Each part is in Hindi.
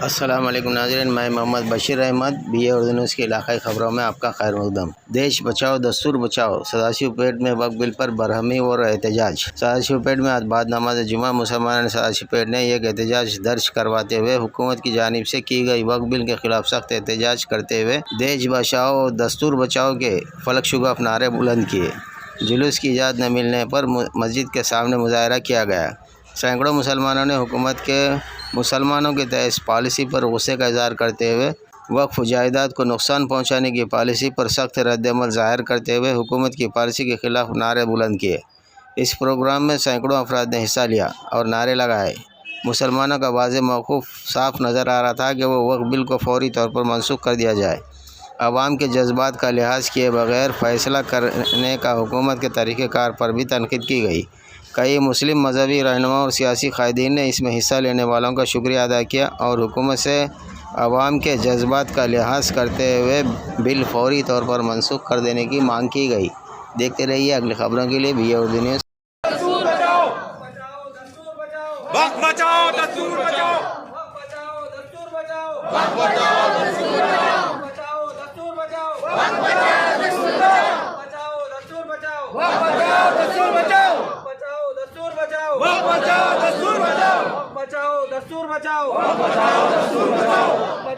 अस्सलाम वालेकुम नाज़रीन, मैं मोहम्मद बशीर अहमद BA उर्दू न्यूज़ की इलाक़ाई ख़बरों में आपका खैर मक़दम। देश बचाओ दस्तूर बचाओ, सदाशिवपेट में वक्फ बिल पर बरहमी और एहतजाज। सदाशिवपेट में आज बाद नमाज जुमा मुसलमान सदाशिवपेट ने एक एहतजाज दर्ज करवाते हुए हुकूमत की जानिब से की गई वक्फ बिल के खिलाफ सख्त एहतजाज करते हुए देश बचाओ दस्तूर बचाओ के फलक शुगाफ नारे बुलंद किए। जुलूस की इजाज़त न मिलने पर मस्जिद के सामने मुजाहरा किया गया। सैकड़ों मुसलमानों ने हुकूमत के मुसलमानों की तेज़ पॉलिसी पर गुस्से का इज़हार करते हुए वक्फ जायदाद को नुकसान पहुंचाने की पॉलिसी पर सख्त रद्दअमल ज़ाहिर करते हुए हुकूमत की पॉलिसी के ख़िलाफ़ नारे बुलंद किए। इस प्रोग्राम में सैकड़ों अफराद ने हिस्सा लिया और नारे लगाए। मुसलमानों का वाज़ेह मौक़िफ़ साफ नज़र आ रहा था कि वो वक्फ बिल को फौरी तौर पर मनसूख कर दिया जाए। अवाम के जज्बात का लिहाज किए बगैर फ़ैसला करने का हुकूमत के तरीक़ेकार पर भी तनक़ीद की गई। कई मुस्लिम मजहबी रहनुमा और सियासी कायदीन ने इसमें हिस्सा लेने वालों का शुक्रिया अदा किया और हुकूमत से अवाम के जज्बात का लिहाज करते हुए बिल फौरी तौर पर मनसूख कर देने की मांग की गई। देखते रहिए अगली खबरों के लिए BA उर्दू न्यूज़। दस्तूर बचाओ, बचाओ दस्तूर बचाओ, बचाओ दस्तूर बचाओ, बचाओ दस्तूर बचाओ, बचाओ दस्तूर बचाओ, बचाओ दस्तूर बचाओ, बचाओ दस्तूर बचाओ, बचाओ दस्तूर बचाओ, बचाओ दस्तूर बचाओ,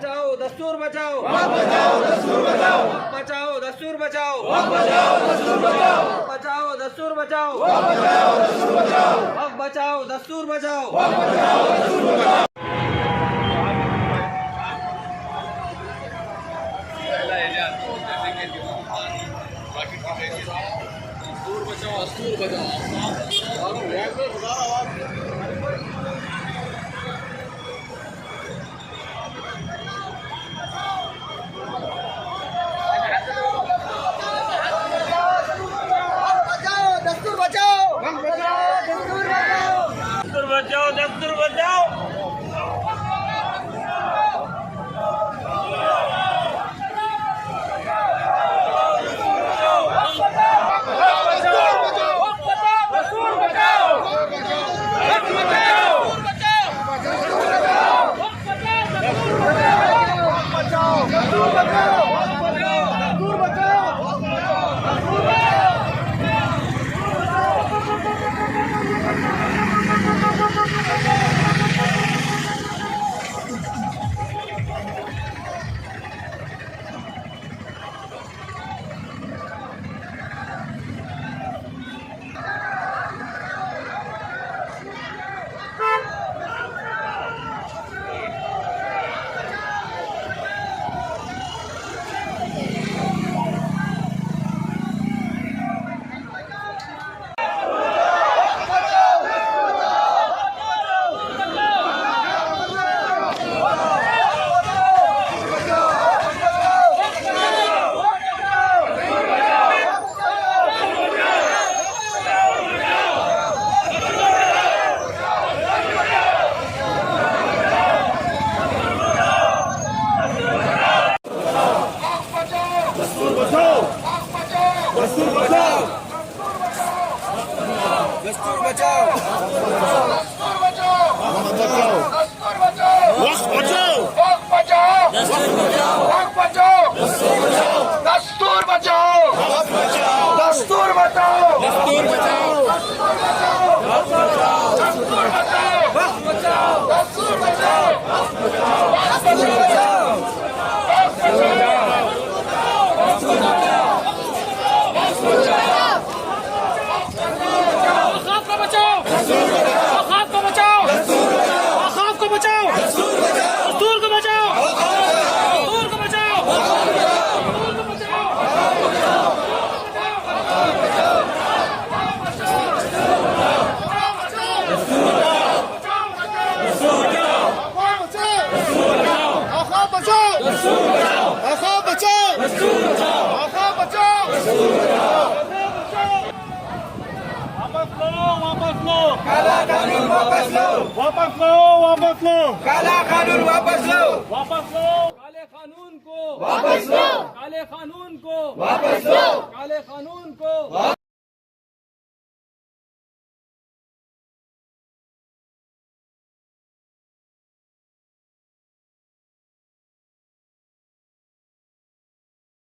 बचाओ दस्तूर बचाओ। दस्तूर बचाओ, दस्तूर बचाओ, दस्तूर बचाओ, वक्त बचाओ, वक्त बचाओ, दस्तूर बचाओ, वक्त बचाओ, दस्तूर बचाओ, दस्तूर बचाओ, वक्त बचाओ, दस्तूर बचाओ, दस्तूर बचाओ, दस्तूर बचाओ, वक्त बचाओ, दस्तूर बचाओ, वक्त बचाओ, दस्तूर बचाओ, वक्त बचाओ, दस्तूर बचाओ, वक्त बचाओ, काला कानून वापस लो, वापस लो, वापस लो, काला कानून वापस लो, वापस लो, काले कानून को वापस लो, काले कानून को वापस लो, काले कानून को